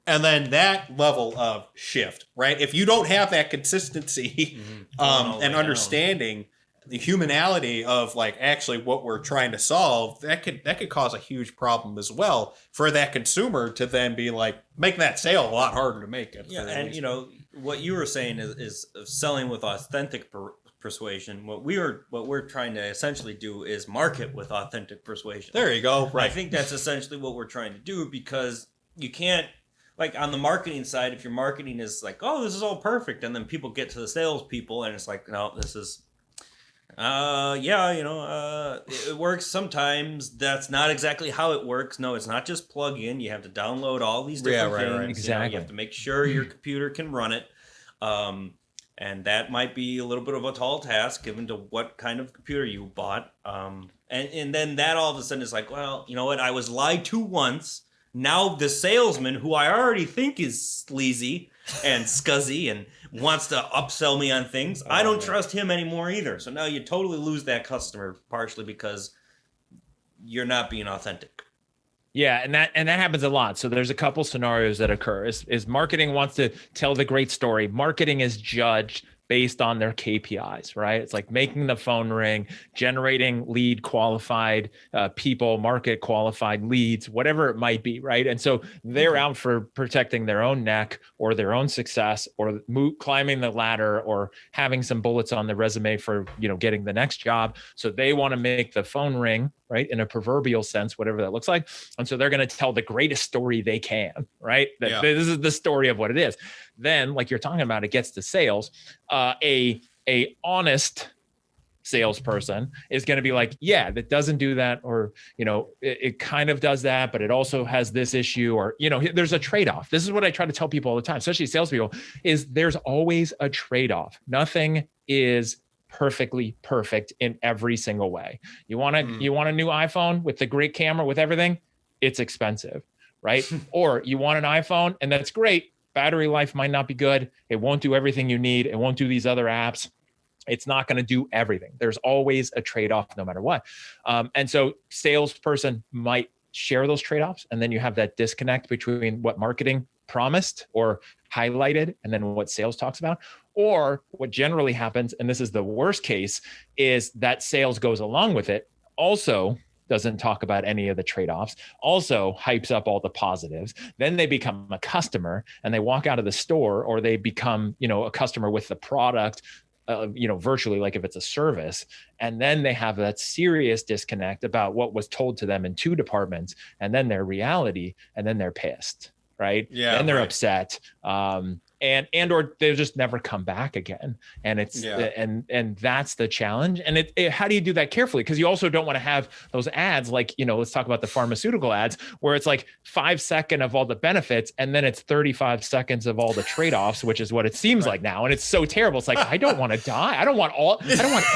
And then that level of shift, right? If you don't have that consistency and understanding the humanality of like actually what we're trying to solve, that could cause a huge problem as well for that consumer to then be like making that sale a lot harder to make. And what you were saying is selling with authentic persuasion. What we're trying to essentially do is market with authentic persuasion. There you go. Right. I think that's essentially what we're trying to do because you can't, like on the marketing side, if your marketing is like, oh, this is all perfect, and then people get to the salespeople and it's like, no, this is Yeah, it works sometimes. That's not exactly how it works. No, it's not just plug in. You have to download all these different right, things. right. Exactly. You have to make sure your computer can run it. And that might be a little bit of a tall task given to what kind of computer you bought. And then that all of a sudden is like, well, you know what? I was lied to once. Now the salesman, who I already think is sleazy and scuzzy and wants to upsell me on things, I don't trust him anymore either. So now you totally lose that customer, partially because you're not being authentic. Yeah, and that happens a lot. So there's a couple scenarios that occur. Is marketing wants to tell the great story. Marketing is judged based on their KPIs, right? It's like making the phone ring, generating lead qualified people, market qualified leads, whatever it might be, right? And so they're out for protecting their own neck or their own success or climbing the ladder or having some bullets on the resume for, getting the next job. So they want to make the phone ring, right? In a proverbial sense, whatever that looks like. And so they're going to tell the greatest story they can, right? This is the story of what it is. Then, like you're talking about, it gets to sales. A honest salesperson is going to be like, yeah, that doesn't do that, or it kind of does that, but it also has this issue, or there's a trade-off. This is what I try to tell people all the time, especially salespeople, is there's always a trade-off. Nothing is perfectly perfect in every single way. You want a new iPhone with the great camera with everything, it's expensive, right? Or you want an iPhone and that's great, battery life might not be good, it won't do everything you need, it won't do these other apps, it's not going to do everything. There's always a trade-off no matter what. And so salesperson might share those trade-offs, and then you have that disconnect between what marketing promised or highlighted and then what sales talks about. Or what generally happens, and this is the worst case, is that sales goes along with it, also doesn't talk about any of the trade-offs, also hypes up all the positives. Then they become a customer and they walk out of the store, or they become, a customer with the product, virtually, like if it's a service. And then they have that serious disconnect about what was told to them in two departments, and then their reality, and then they're pissed, right? Yeah. Then they're upset. And or they'll just never come back again. And it's and that's the challenge. And how do you do that carefully? Because you also don't want to have those ads like, let's talk about the pharmaceutical ads, where it's like 5 seconds of all the benefits and then it's 35 seconds of all the trade-offs, which is what it seems like now. And it's so terrible. It's like, I don't want to die. I don't want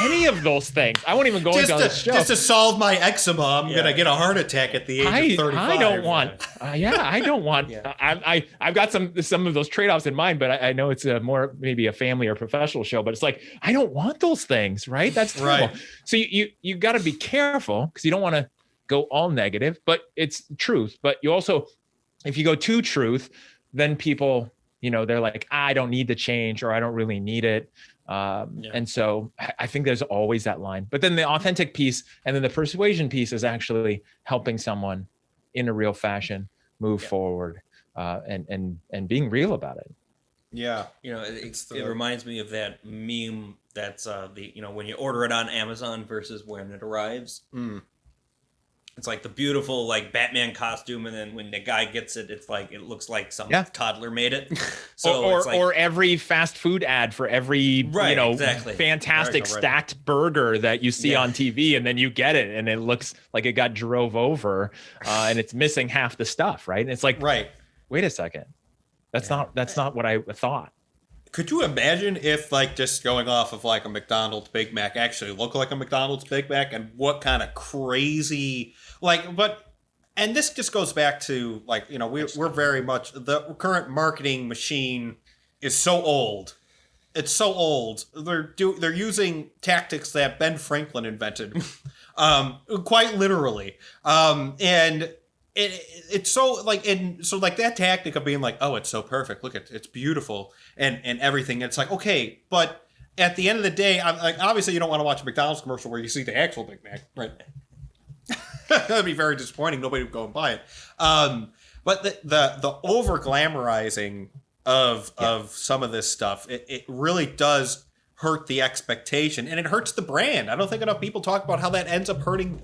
any of those things. I won't even go into the show. Just to solve my eczema, I'm gonna get a heart attack at the age of 35. I don't want. I don't want. I've got some of those trade-offs in mind, but I know it's more maybe a family or professional show, but it's like, I don't want those things, right? That's terrible. Right. So you got to be careful, because you don't want to go all negative, but it's truth. But you also, if you go to truth, then people, they're like, I don't need the change, or I don't really need it. And so I think there's always that line. But then the authentic piece and then the persuasion piece is actually helping someone in a real fashion move forward, and being real about it. Yeah. It reminds me of that meme that's when you order it on Amazon versus when it arrives. It's like the beautiful like Batman costume, and then when the guy gets it, it's like it looks like some toddler made it. So or every fast food ad for every fantastic stacked burger that you see on TV, and then you get it and it looks like it got drove over, and it's missing half the stuff, right? And it's like, wait a second. That's not what I thought. Could you imagine if, like, just going off of like a McDonald's Big Mac actually looked like a McDonald's Big Mac, and what kind of crazy, and this just goes back to like, we're very much, the current marketing machine is so old. It's so old. They're using tactics that Ben Franklin invented, quite literally, and. It's so like, and so like that tactic of being like, oh, it's so perfect, look, it's beautiful and everything. It's like, okay, but at the end of the day, I'm like, obviously you don't want to watch a McDonald's commercial where you see the actual Big Mac, right? That'd be very disappointing. Nobody would go and buy it. But the over glamorizing of some of this stuff, it really does hurt the expectation, and it hurts the brand. I don't think enough people talk about how that ends up hurting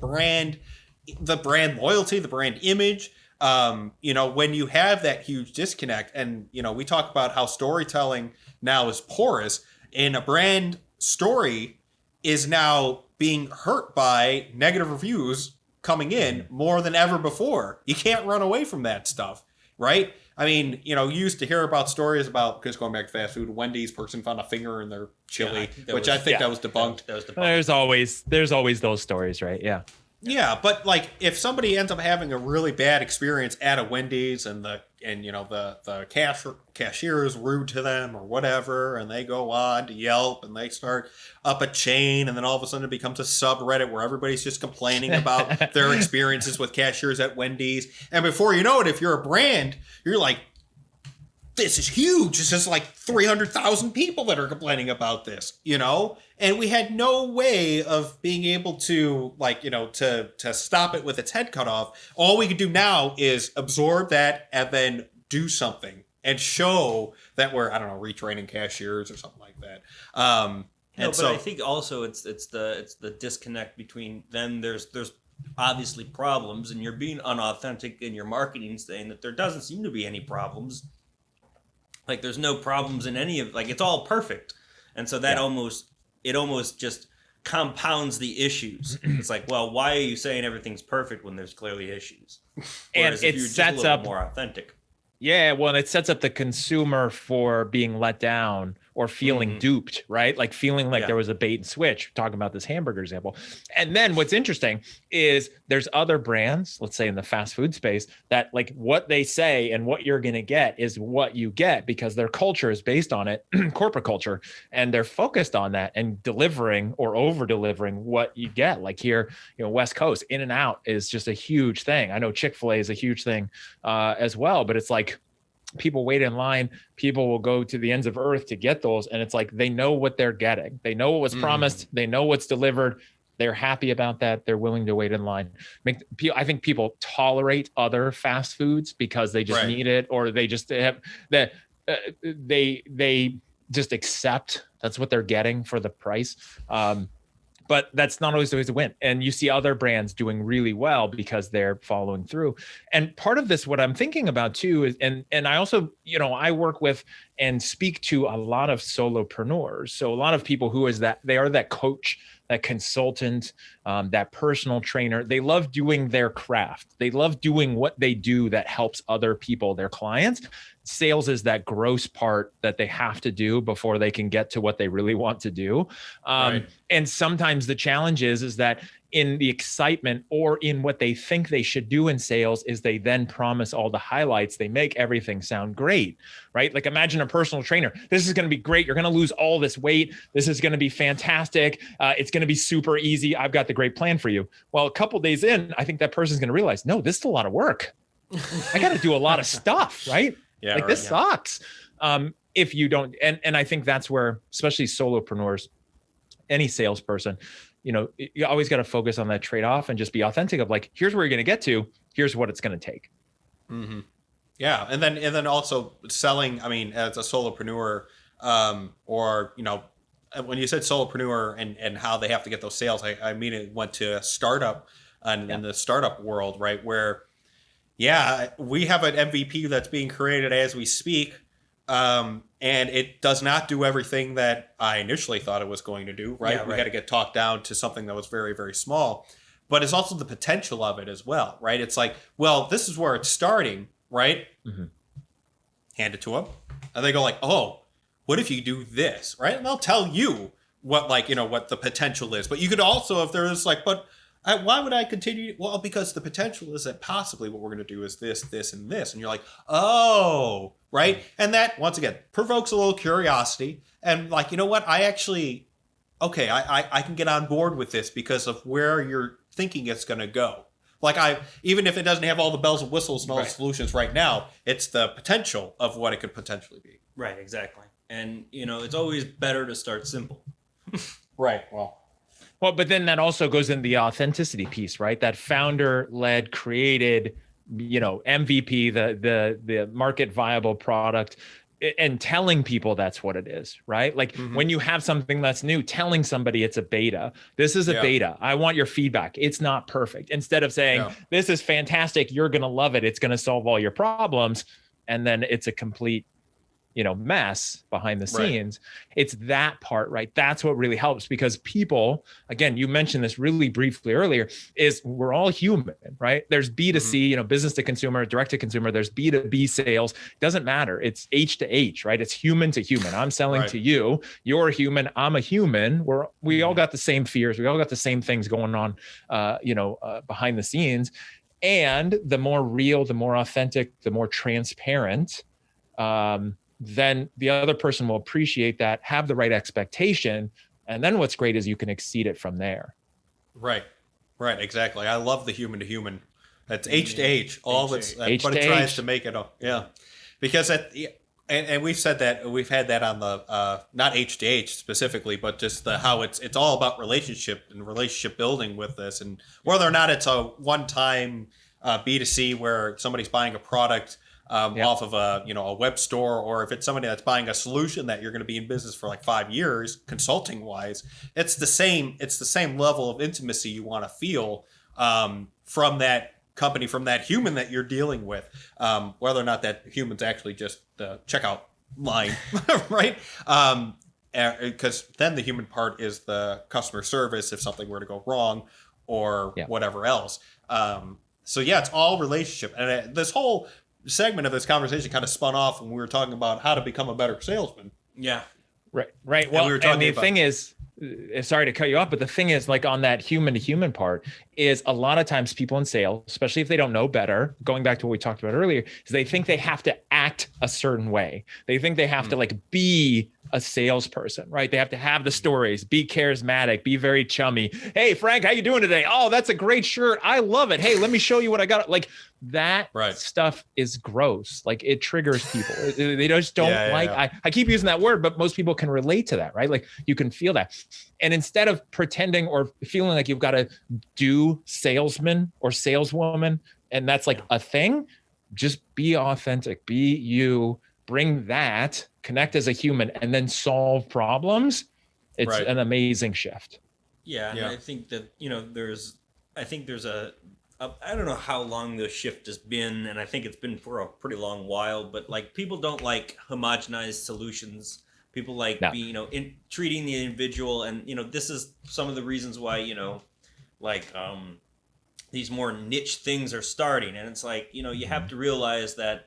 the brand loyalty, the brand image. When you have that huge disconnect, and we talk about how storytelling now is porous. In a brand story, is now being hurt by negative reviews coming in more than ever before. You can't run away from that stuff, right? I mean, you used to hear about stories about, because going back to fast food, Wendy's person found a finger in their chili, which I think that was debunked. That was debunked. There's always those stories, right? Yeah. Yeah, but like if somebody ends up having a really bad experience at a Wendy's and the cashier is rude to them or whatever, and they go on to Yelp and they start up a chain, and then all of a sudden it becomes a subreddit where everybody's just complaining about their experiences with cashiers at Wendy's. And before you know it, if you're a brand, you're like, this is huge. It's just like 300,000 people that are complaining about this, And we had no way of being able to, to stop it with its head cut off. All we could do now is absorb that and then do something and show that we're, retraining cashiers or something like that. I think also it's the disconnect between them. There's obviously problems, and you're being unauthentic in your marketing, saying that there doesn't seem to be any problems. Like there's no problems in any of, it's all perfect. And so that almost just compounds the issues. It's like, well, why are you saying everything's perfect when there's clearly issues? Whereas and it sets up more authentic. Yeah, well, it sets up the consumer for being let down or feeling duped, right? Like feeling like there was a bait and switch, talking about this hamburger example. And then what's interesting is there's other brands, let's say in the fast food space, that like what they say and what you're going to get is what you get because their culture is based on it, corporate culture, and they're focused on that and delivering or over delivering what you get. Like here, West Coast, In-N-Out is just a huge thing. I know Chick-fil-A is a huge thing as well, but it's like, people wait in line, people will go to the ends of earth to get those. And it's like, they know what they're getting. They know what was promised. They know what's delivered. They're happy about that. They're willing to wait in line. I think people tolerate other fast foods because they just need it, or they just have that. They just accept that's what they're getting for the price. But that's not always the way to win. And you see other brands doing really well because they're following through. And part of this, what I'm thinking about too, is, and I also, I work with and speak to a lot of solopreneurs. So a lot of people who they are that coach, that consultant, that personal trainer. They love doing their craft. They love doing what they do that helps other people, their clients. Sales is that gross part that they have to do before they can get to what they really want to do. And sometimes the challenge is that in the excitement or in what they think they should do in sales is they then promise all the highlights. They make everything sound great, right? Like imagine a personal trainer. This is going to be great. You're going to lose all this weight. This is going to be fantastic. It's going to be super easy. I've got the great plan for you. Well, a couple of days in, I think that person's going to realize, no, this is a lot of work. I got to do a lot of stuff, right? Yeah, like this sucks. If you don't, and I think that's where, especially solopreneurs, any salesperson, you always got to focus on that trade-off and just be authentic of like, here's where you're going to get to, here's what it's going to take. Mm-hmm. Yeah. And then also selling, as a solopreneur, or, when you said solopreneur and how they have to get those sales, I mean, it went to a startup in the startup world, right? Where, we have an MVP that's being created as we speak. And it does not do everything that I initially thought it was going to do, right? We got to get talked down to something that was very, very small, but it's also the potential of it as well, right? It's like, well, this is where it's starting, right? Mm-hmm. Hand it to them. And they go like, oh, what if you do this, right? And they'll tell you what, what the potential is. But you could also, if there's like, but why would I continue? Well, because the potential is that possibly what we're going to do is this, this, and this. And you're like, oh, right? And that, once again, provokes a little curiosity. And like, you know what? I actually, I can get on board with this because of where you're thinking it's going to go. Like even if it doesn't have all the bells and whistles and all the solutions right now, it's the potential of what it could potentially be. Right, exactly. And, it's always better to start simple. Right, Well, but then that also goes in the authenticity piece, right? That founder-led, created, MVP, the market viable product, and telling people that's what it is, right? Like when you have something that's new, telling somebody it's a beta. This is a beta. I want your feedback. It's not perfect. Instead of saying, this is fantastic, you're going to love it, it's going to solve all your problems. And then it's a complete mess behind the Right. scenes. It's that part, right? That's what really helps, because people, again, you mentioned this really briefly earlier, is we're all human, right? There's B2C, business to consumer, direct to consumer. There's B2B sales. Doesn't matter. It's H to H, right? It's human to human. I'm selling Right. to you. You're a human. I'm a human. We all got the same fears. We all got the same things going on, behind the scenes. And the more real, the more authentic, the more transparent, then the other person will appreciate that, have the right expectation. And then what's great is you can exceed it from there. Right. Right. Exactly. I love the human to human. That's H to H. All that's H but to it tries H. to make it up. Yeah. Because and we've said that, we've had that on the not H to H specifically, but just how it's all about relationship and relationship building with this, and whether or not it's a one-time B2C where somebody's buying a product off of a web store, or if it's somebody that's buying a solution that you're going to be in business for like 5 years, consulting wise, it's the same level of intimacy you want to feel from that company, from that human that you're dealing with, whether or not that human's actually just the checkout line, right? Because then the human part is the customer service if something were to go wrong, or whatever else. So yeah, it's all relationship. And this whole segment of this conversation kind of spun off when we were talking about how to become a better salesman. Yeah. Right. Well, and the thing is, sorry to cut you off, but the thing is, like, on that human to human part, is a lot of times people in sales, especially if they don't know better, going back to what we talked about earlier, is they think they have to act a certain way. They think they have to like be a salesperson, right? They have to have the stories, be charismatic, be very chummy. Hey, Frank, how you doing today? Oh, that's a great shirt. I love it. Hey, let me show you what I got. Like, that stuff is gross. Like, it triggers people. They just don't I keep using that word, but most people can relate to that, right? Like, you can feel that. And instead of pretending or feeling like you've got to do salesman or saleswoman, and that's like a thing, just be authentic, be you, bring that, connect as a human, and then solve problems. It's an amazing shift. Yeah. And I think that, there's I don't know how long the shift has been, and I think it's been for a pretty long while, but like, people don't like homogenized solutions. People like in treating the individual, and this is some of the reasons why these more niche things are starting, and it's like you have to realize that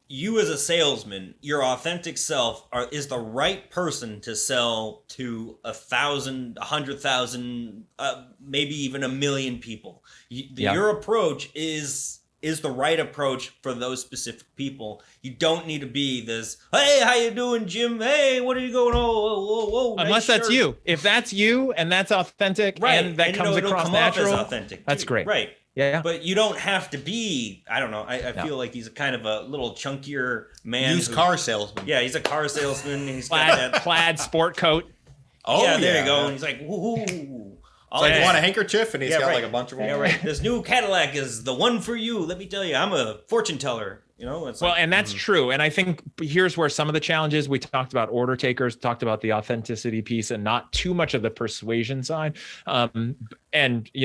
you as a salesman, your authentic self is the right person to sell to 1,000, 100,000, maybe even 1 million people. Your approach is the right approach for those specific people. You don't need to be this, hey, how you doing, Jim? Hey, what are you going? Oh, nice unless that's shirt. you. If that's you and that's authentic, and that comes across natural, authentic. That's too. great. Right. Yeah. But you don't have to be, I don't know. I feel like he's kind of a little chunkier man. Car salesman. Yeah, he's a car salesman. He's got that plaid sport coat. Oh, yeah, there you go. And he's like, woohoo. It's like, you want a handkerchief? And he's got like a bunch of them. Yeah, right. This new Cadillac is the one for you. Let me tell you, I'm a fortune teller. It's and that's true. And I think here's where some of the challenges, we talked about order takers, talked about the authenticity piece, and not too much of the persuasion side. And,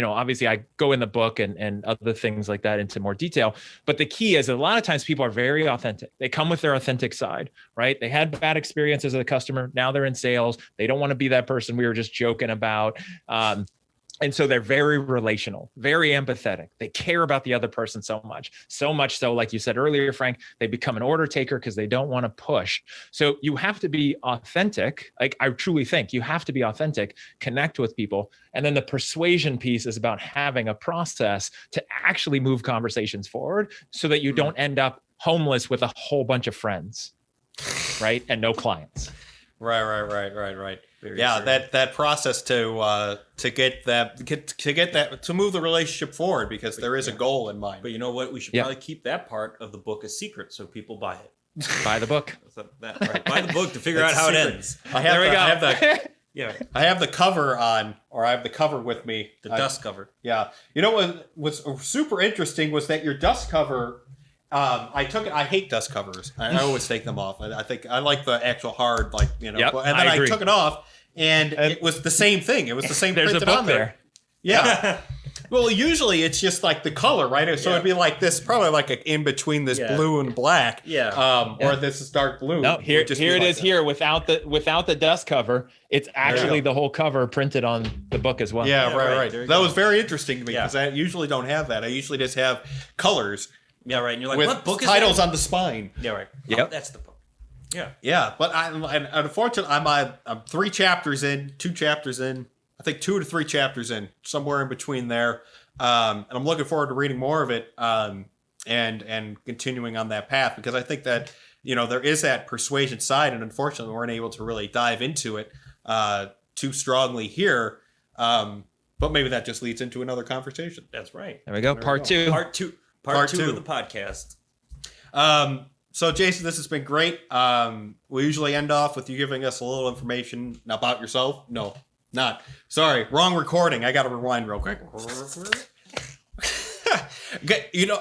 obviously I go in the book and other things like that into more detail. But the key is, a lot of times people are very authentic. They come with their authentic side, right? They had bad experiences as a customer. Now they're in sales. They don't want to be that person we were just joking about. And so they're very relational, very empathetic. They care about the other person so much so, like you said earlier, Frank, they become an order taker because they don't want to push. So you have to be authentic. Like, I truly think you have to be authentic, connect with people. And then the persuasion piece is about having a process to actually move conversations forward so that you don't end up homeless with a whole bunch of friends, right? And no clients. Right. Very true. That process to move the relationship forward, because there is a goal in mind. But you know what? We should probably keep that part of the book a secret so people buy it. Buy the book. Buy the book to figure out how it ends. I have the cover on, or I have the cover with me. The dust cover. Yeah. What was super interesting was that your dust cover. I hate dust covers. I always take them off. I think I like the actual hard, and then I took it off, and it was the same thing. It was the same. There's a book there. Yeah. Well, usually it's just like the color, right? So it'd be like this, probably like in between this blue and black. Or this is dark blue. No, here it is here without the dust cover. It's actually the whole cover printed on the book as well. Yeah, right. That was very interesting to me because I usually don't have that. I usually just have colors. Yeah, right. And you're like, with what book is titles that? on the spine. Yeah, right. Yep. Oh, that's the book. Yeah. Yeah, but unfortunately, I'm 3 chapters in, 2 chapters in. I think 2 to 3 chapters in, somewhere in between there. And I'm looking forward to reading more of it and continuing on that path because I think that, there is that persuasion side, and unfortunately, we weren't able to really dive into it too strongly here. But maybe that just leads into another conversation. That's right. There we go. Part two. Part two of the podcast. So, Jason, this has been great. We usually end off with you giving us a little information about yourself. No, not. Sorry, wrong recording. I got to rewind real quick.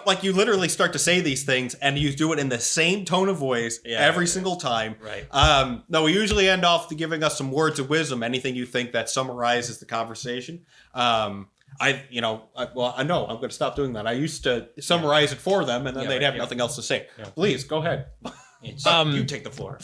Like you literally start to say these things and you do it in the same tone of voice every single time. Right. No, we usually end off with giving us some words of wisdom, anything you think that summarizes the conversation. I know I'm going to stop doing that. I used to summarize it for them and then they'd have nothing else to say. Yeah. Please go ahead. You take the floor.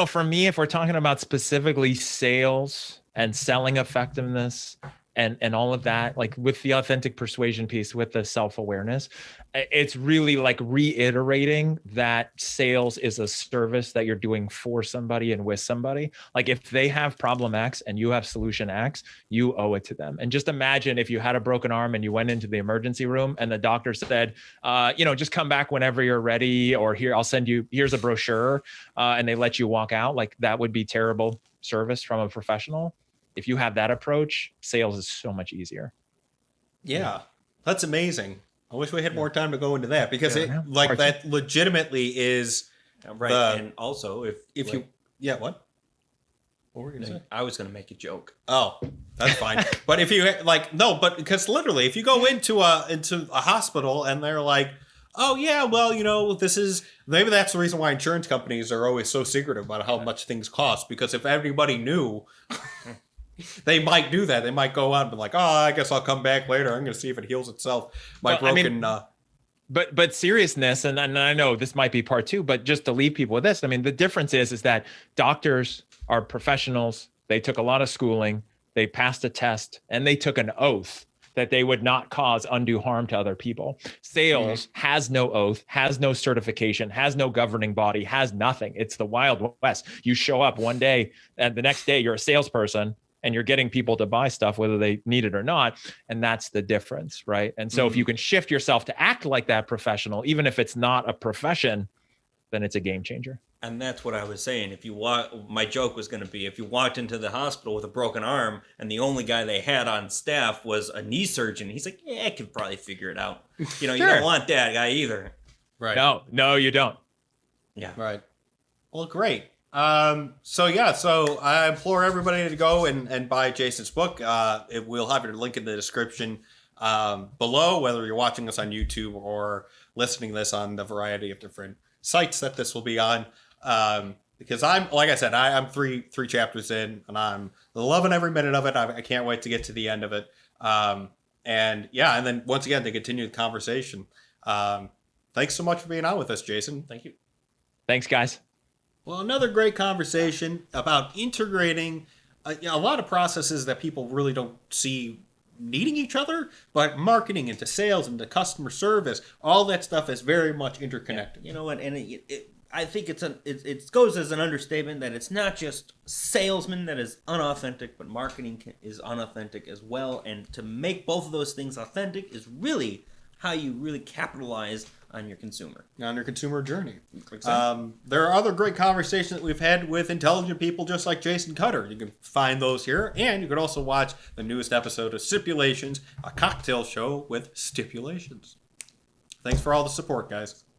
For me, if we're talking about specifically sales and selling effectiveness and all of that, like with the authentic persuasion piece, with the self-awareness, it's really like reiterating that sales is a service that you're doing for somebody and with somebody. Like if they have problem X and you have solution X, you owe it to them. And just imagine if you had a broken arm and you went into the emergency room and the doctor said, just come back whenever you're ready, or here's a brochure, and they let you walk out. Like that would be terrible service from a professional. If you have that approach, sales is so much easier. Yeah, that's amazing. I wish we had more time to go into that because that legitimately is right. And also, if you what were you gonna say? I was gonna make a joke. Oh, that's fine. But if you because literally, if you go into a hospital and they're like, oh yeah, well, maybe that's the reason why insurance companies are always so secretive about how much things cost, because if everybody knew. They might do that. They might go out and be like, oh, I guess I'll come back later. I'm going to see if it heals itself. But seriousness, and I know this might be part 2, but just to leave people with this, I mean, the difference is that doctors are professionals. They took a lot of schooling. They passed a test, and they took an oath that they would not cause undue harm to other people. Sales has no oath, has no certification, has no governing body, has nothing. It's the Wild West. You show up one day, and the next day you're a salesperson, and you're getting people to buy stuff, whether they need it or not. And that's the difference, right? And so if you can shift yourself to act like that professional, even if it's not a profession, then it's a game changer. And that's what I was saying. My joke was going to be, if you walked into the hospital with a broken arm and the only guy they had on staff was a knee surgeon, he's like, yeah, I could probably figure it out. You don't want that guy either. Right. No, you don't. Yeah. Right. Well, great. So I implore everybody to go and buy Jason's book. We'll have your link in the description below, whether you're watching us on YouTube or listening to this on the variety of different sites that this will be on. Because I'm 3 chapters in and I'm loving every minute of it. I can't wait to get to the end of it. And then once again, to continue the conversation. Thanks so much for being on with us, Jason. Thank you. Thanks, guys. Well, another great conversation about integrating a lot of processes that people really don't see needing each other, but marketing into sales, into customer service, all that stuff is very much interconnected. You know what? And I think it goes as an understatement that it's not just salesman that is unauthentic, but marketing is unauthentic as well. And to make both of those things authentic is really how you really capitalize on your consumer. On your consumer journey. There are other great conversations that we've had with intelligent people just like Jason Cutter. You can find those here. And you can also watch the newest episode of Stipulations, a cocktail show with stipulations. Thanks for all the support, guys.